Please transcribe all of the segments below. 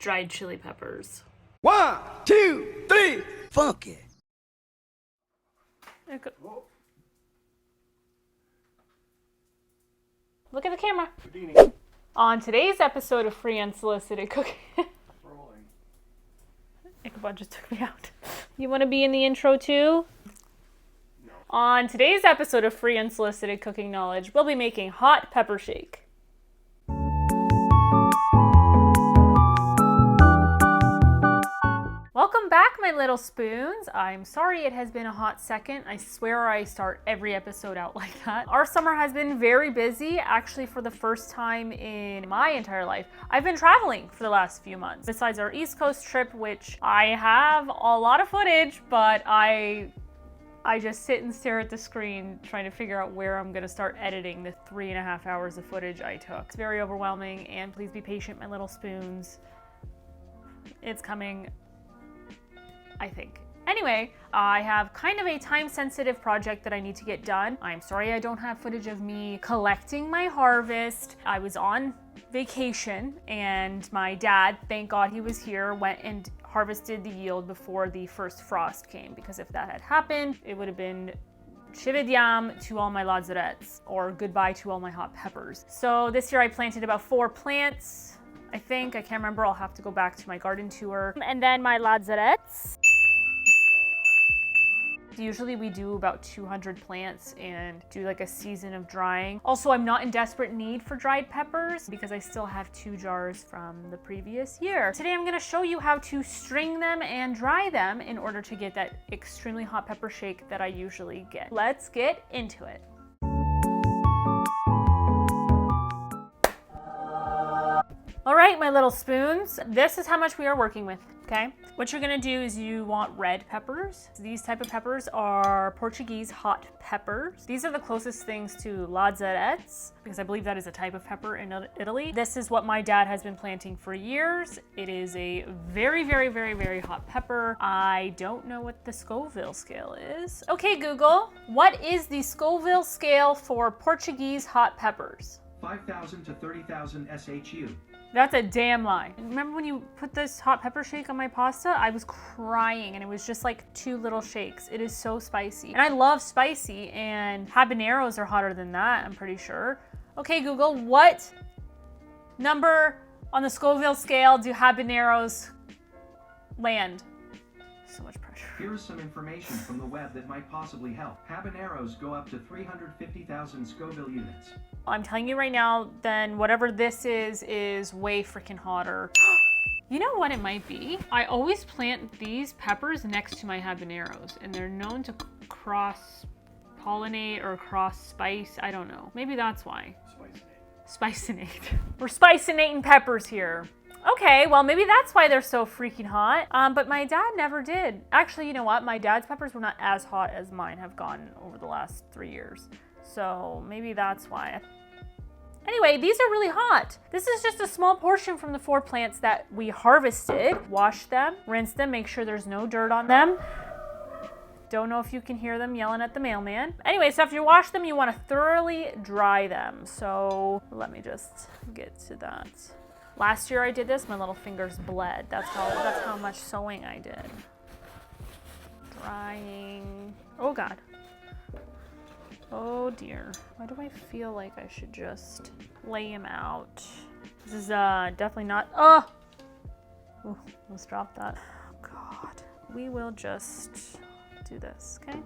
dried chili peppers. 1, 2, 3, funk it. Look at the camera. On today's episode of Free Unsolicited Cooking. Ichabod just took me out. You want to be in the intro too? No. On today's episode of Free Unsolicited Cooking Knowledge, we'll be making hot pepper shake. Welcome back, my little spoons. I'm sorry it has been a hot second. I swear I start every episode out like that. Our summer has been very busy, actually for the first time in my entire life. I've been traveling for the last few months. Besides our East Coast trip, which I have a lot of footage, but I just sit and stare at the screen trying to figure out where I'm gonna start editing the 3.5 hours of footage I took. It's very overwhelming, and please be patient, my little spoons. It's coming, I think. Anyway, I have kind of a time-sensitive project that I need to get done. I'm sorry I don't have footage of me collecting my harvest. I was on vacation, and my dad, thank God he was here, went and harvested the yield before the first frost came, because if that had happened, it would have been chividiam to all my lazarettes, or goodbye to all my hot peppers. So this year I planted about 4 plants, I think. I can't remember. I'll have to go back to my garden tour. And then my lazarettes. Usually we do about 200 plants and do like a season of drying. Also, I'm not in desperate need for dried peppers because I still have 2 jars from the previous year. Today I'm gonna show you how to string them and dry them in order to get that extremely hot pepper shake that I usually get. Let's get into it. All right, my little spoons, this is how much we are working with, okay? What you're gonna do is you want red peppers. These type of peppers are Portuguese hot peppers. These are the closest things to lazarettes, because I believe that is a type of pepper in Italy. This is what my dad has been planting for years. It is a very, very, very, very hot pepper. I don't know what the Scoville scale is. Okay, Google, what is the Scoville scale for Portuguese hot peppers? 5,000 to 30,000 SHU. That's a damn lie. Remember when you put this hot pepper shake on my pasta? I was crying, and it was just like 2 little shakes. It is so spicy. And I love spicy, and habaneros are hotter than that, I'm pretty sure. Okay, Google, what number on the Scoville scale do habaneros land? So much pressure. Here is some information from the web that might possibly help. Habaneros go up to 350,000 Scoville units. I'm telling you right now, then whatever this is way freaking hotter. You know what it might be? I always plant these peppers next to my habaneros, and they're known to cross-pollinate or cross-spice. I don't know. Maybe that's why. Spicinate. We're spicinating peppers here. Okay, well, maybe that's why they're so freaking hot. But my dad never did. Actually, you know what? My dad's peppers were not as hot as mine have gotten over the last 3 years. So maybe that's why. Anyway, these are really hot. This is just a small portion from the 4 plants that we harvested. Wash them, rinse them, make sure there's no dirt on them. Don't know if you can hear them yelling at the mailman. Anyway, so after you wash them, you want to thoroughly dry them. So let me just get to that. Last year I did this, my little fingers bled. That's how much sewing I did. Drying. Oh God. Oh dear. Why do I feel like I should just lay him out? This is definitely not, oh! Ooh, almost dropped that. Oh God. We will just do this, okay?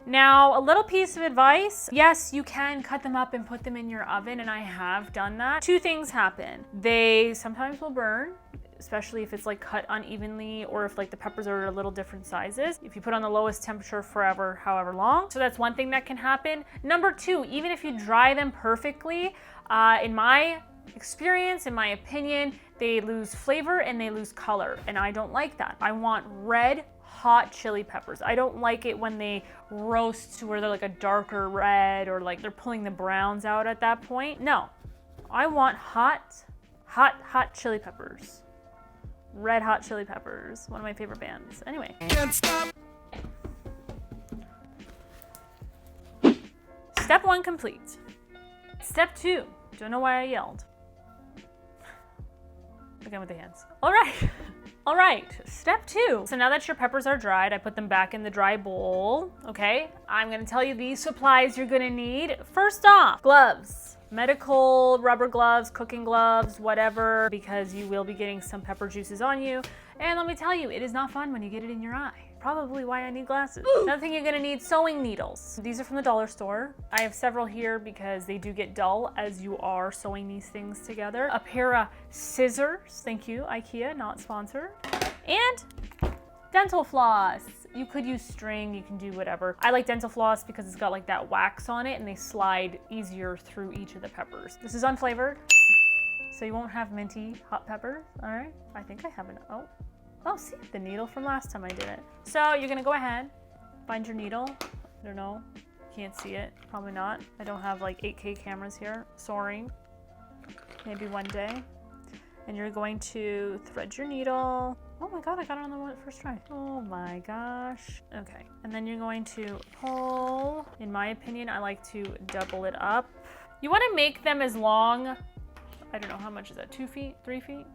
Now, a little piece of advice. Yes, you can cut them up and put them in your oven, and I have done that. 2 things happen. They sometimes will burn, especially if it's like cut unevenly or if like the peppers are a little different sizes. If you put on the lowest temperature forever, however long. So that's one thing that can happen. Number 2, even if you dry them perfectly, in my experience, in my opinion, they lose flavor and they lose color, and I don't like that. I want red, hot chili peppers. I don't like it when they roast to where they're like a darker red or like they're pulling the browns out at that point. No, I want hot chili peppers. Red Hot Chili Peppers, one of my favorite bands. Anyway. Can't stop. Step 1 complete. Step 2, don't know why I yelled. Again with the hands. All right. All right, step 2. So now that your peppers are dried, I put them back in the dry bowl, okay? I'm gonna tell you these supplies you're gonna need. First off, gloves. Medical rubber gloves, cooking gloves, whatever, because you will be getting some pepper juices on you. And let me tell you, it is not fun when you get it in your eye. Probably why I need glasses. Another thing you're gonna need, sewing needles. These are from the dollar store. I have several here because they do get dull as you are sewing these things together. A pair of scissors, thank you, IKEA, not sponsored. And dental floss. You could use string, you can do whatever. I like dental floss because it's got like that wax on it and they slide easier through each of the peppers. This is unflavored, so you won't have minty hot peppers, all right? I think I have an, oh, see, the needle from last time I did it. So you're gonna go ahead, find your needle. I don't know, can't see it, probably not. I don't have like 8K cameras here, sorry. Maybe one day. And you're going to thread your needle. Oh my God, I got it on the first try. Oh my gosh. Okay, and then you're going to pull. In my opinion, I like to double it up. You wanna make them as long, I don't know, how much is that, 2 feet, 3 feet?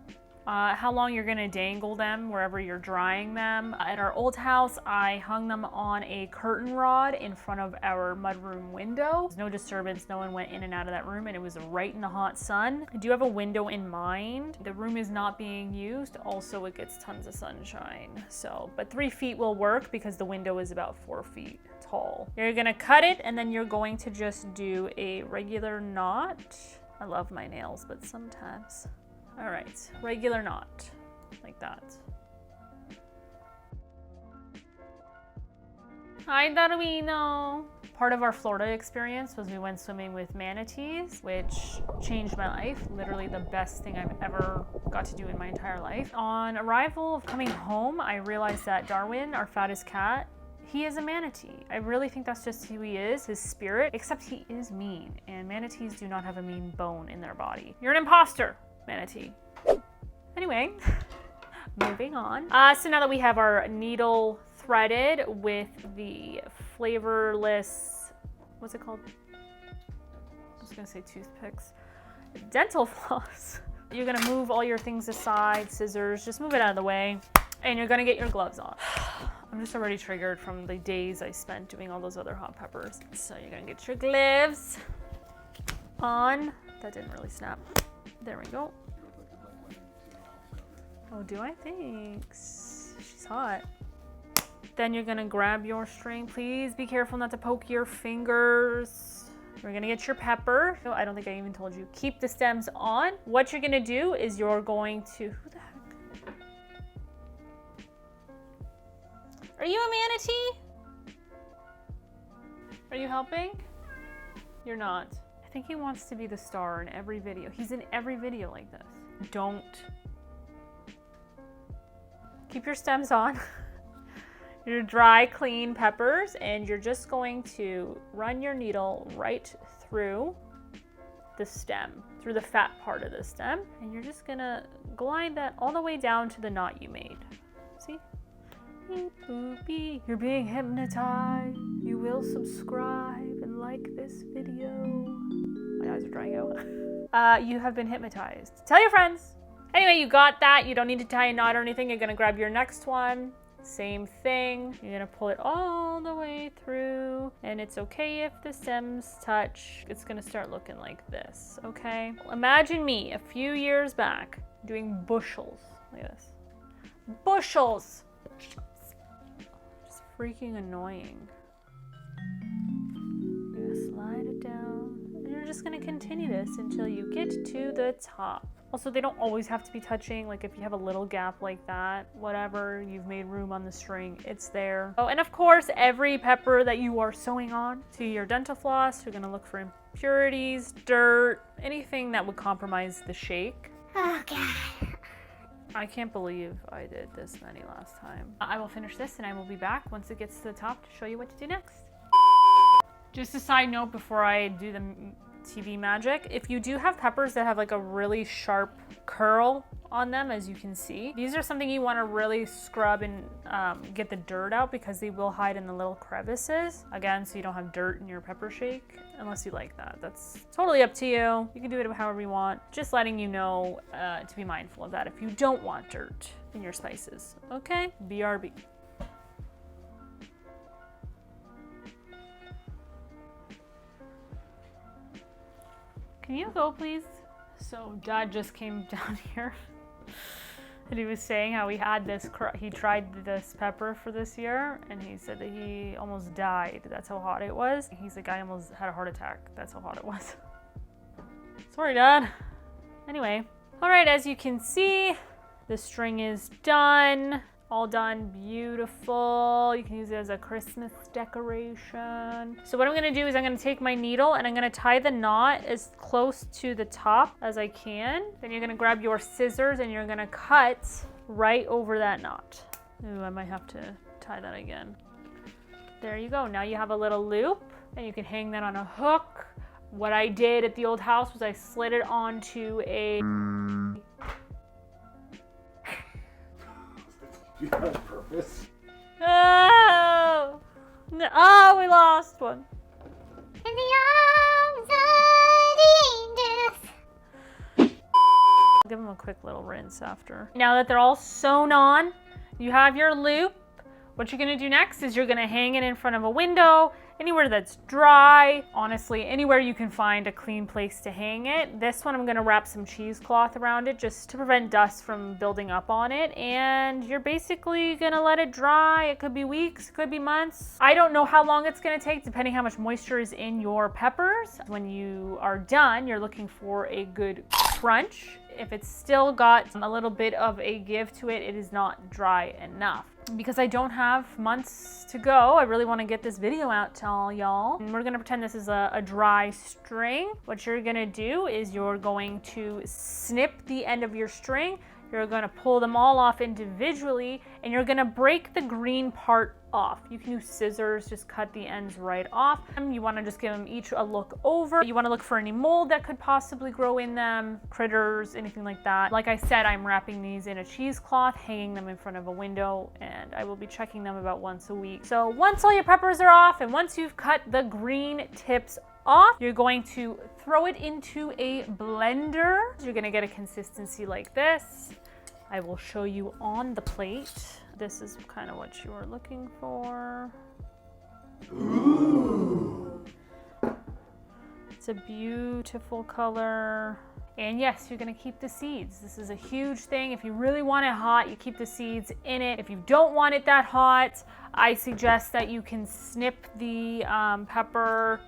How long you're gonna dangle them wherever you're drying them. At our old house, I hung them on a curtain rod in front of our mudroom window. There's no disturbance, no one went in and out of that room, and it was right in the hot sun. I do have a window in mind. The room is not being used, also it gets tons of sunshine. So, but 3 feet will work because the window is about 4 feet tall. You're gonna cut it, and then you're going to just do a regular knot. I love my nails, but sometimes. All right, regular knot, like that. Hi, Darwino. Part of our Florida experience was we went swimming with manatees, which changed my life. Literally the best thing I've ever got to do in my entire life. On arrival of coming home, I realized that Darwin, our fattest cat, he is a manatee. I really think that's just who he is, his spirit, except he is mean, and manatees do not have a mean bone in their body. You're an imposter, manatee. Anyway, moving on. So now that we have our needle threaded with the flavorless, what's it called? I was gonna say toothpicks. Dental floss. You're gonna move all your things aside, scissors, just move it out of the way, and you're gonna get your gloves on. I'm just already triggered from the days I spent doing all those other hot peppers. So you're gonna get your gloves on. That didn't really snap. There we go. Oh, do I? Thanks. She's hot. Then you're gonna grab your string. Please be careful not to poke your fingers. We're gonna get your pepper. Oh, I don't think I even told you. Keep the stems on. What you're gonna do is you're going to, who the heck? Are you a manatee? Are you helping? You're not. I think he wants to be the star in every video. He's in every video like this. Don't. Keep your stems on. Your dry, clean peppers, and you're just going to run your needle right through the stem, through the fat part of the stem, and you're just gonna glide that all the way down to the knot you made. See? You're being hypnotized. You will subscribe and like this video. My eyes are drying out. You have been hypnotized. Tell your friends. Anyway, you got that. You don't need to tie a knot or anything. You're gonna grab your next one. Same thing. You're gonna pull it all the way through, and it's okay if the stems touch. It's gonna start looking like this, okay? Imagine me a few years back doing bushels like this. Bushels! Just freaking annoying. You're gonna slide it down, and you're just gonna continue this until you get to the top. Also, they don't always have to be touching. Like if you have a little gap like that, whatever, you've made room on the string, it's there. Oh, and of course, every pepper that you are sewing on to your dental floss, you're gonna look for impurities, dirt, anything that would compromise the shake. Oh God. I can't believe I did this many last time. I will finish this and I will be back once it gets to the top to show you what to do next. Just a side note before I do the TV magic. If you do have peppers that have like a really sharp curl on them, as you can see, these are something you want to really scrub and get the dirt out, because they will hide in the little crevices. Again, so you don't have dirt in your pepper shake, unless you like that. That's totally up to you. You can do it however you want. Just letting you know to be mindful of that if you don't want dirt in your spices. Okay, BRB. Can you go, please? So Dad just came down here and he was saying how he had this, he tried this pepper for this year, and he said that he almost died. That's how hot it was. He's like, I almost had a heart attack. That's how hot it was. Sorry, Dad. Anyway, all right, as you can see, the string is done. All done, beautiful. You can use it as a Christmas decoration. So what I'm gonna do is I'm gonna take my needle and I'm gonna tie the knot as close to the top as I can. Then you're gonna grab your scissors and you're gonna cut right over that knot. Ooh, I might have to tie that again. There you go. Now you have a little loop and you can hang that on a hook. What I did at the old house was I slid it onto a You had a purpose? Oh! No, oh, we lost one. In the arms of the angels. Give them a quick little rinse after. Now that they're all sewn on, you have your loop. What you're gonna do next is you're gonna hang it in front of a window, anywhere that's dry. Honestly, anywhere you can find a clean place to hang it. This one I'm gonna wrap some cheesecloth around it just to prevent dust from building up on it. And you're basically gonna let it dry. It could be weeks, it could be months. I don't know how long it's gonna take, depending how much moisture is in your peppers. When you are done, you're looking for a good crunch. If it's still got a little bit of a give to it, it is not dry enough. Because I don't have months to go, I really want to get this video out to all y'all. And we're gonna pretend this is a dry string. What you're gonna do is you're going to snip the end of your string. You're gonna pull them all off individually, and you're gonna break the green part off. You can use scissors, just cut the ends right off. You wanna just give them each a look over. You wanna look for any mold that could possibly grow in them, critters, anything like that. Like I said, I'm wrapping these in a cheesecloth, hanging them in front of a window, and I will be checking them about once a week. So once all your peppers are off, and once you've cut the green tips off, you're going to throw it into a blender. You're gonna get a consistency like this. I will show you on the plate. This is kind of what you are looking for. Ooh. It's a beautiful color. And yes, you're gonna keep the seeds. This is a huge thing. If you really want it hot, you keep the seeds in it. If you don't want it that hot, I suggest that you can snip the pepper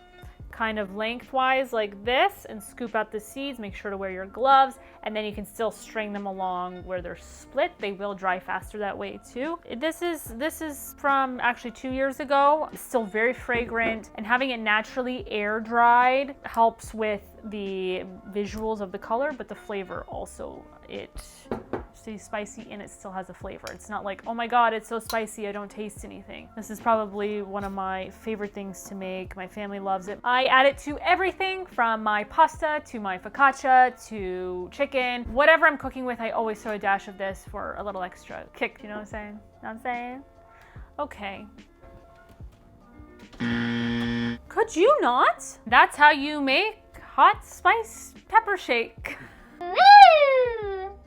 kind of lengthwise like this and scoop out the seeds. Make sure to wear your gloves, and then you can still string them along where they're split. They will dry faster that way too. This is from actually 2 years ago. It's still very fragrant, and having it naturally air dried helps with the visuals of the color, but the flavor also, it stays spicy and it still has a flavor. It's not like, oh my god, it's so spicy, I don't taste anything. This is probably one of my favorite things to make. My family loves it. I add it to everything from my pasta to my focaccia to chicken. Whatever I'm cooking with, I always throw a dash of this for a little extra kick. You know what I'm saying? Know what I'm saying? Okay. Could you not? That's how you make hot spice pepper shake.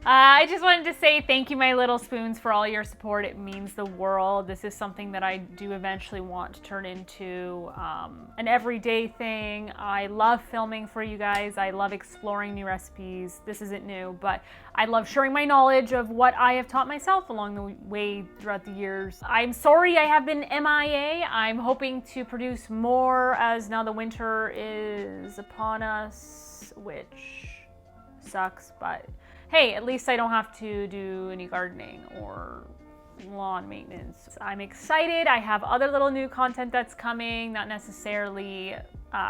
I just wanted to say thank you, my little spoons, for all your support. It means the world. This is something that I do eventually want to turn into an everyday thing. I love filming for you guys. I love exploring new recipes. This isn't new, but I love sharing my knowledge of what I have taught myself along the way throughout the years. I'm sorry I have been MIA. I'm hoping to produce more as now the winter is upon us, which sucks, but hey, at least I don't have to do any gardening or lawn maintenance. I'm excited. I have other little new content that's coming, not necessarily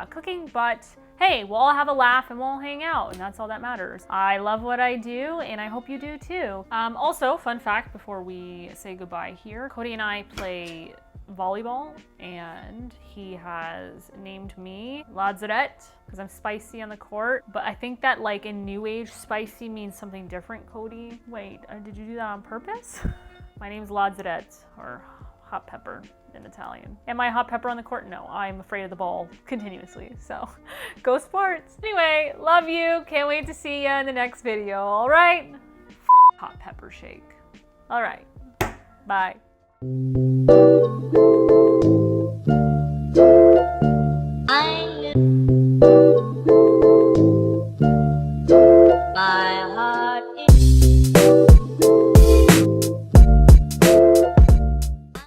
cooking, but hey, we'll all have a laugh and we'll hang out, and that's all that matters. I love what I do, and I hope you do too. Also, fun fact before we say goodbye here, Cody and I play volleyball, and he has named me Lazarette because I'm spicy on the court. But I think that like in New Age, spicy means something different, Cody. Wait, did you do that on purpose? My name's Lazarette, or hot pepper in Italian. Am I a hot pepper on the court? No, I'm afraid of the ball continuously. So go sports. Anyway, love you. Can't wait to see you in the next video. All right. Hot pepper shake. All right. Bye. My heart is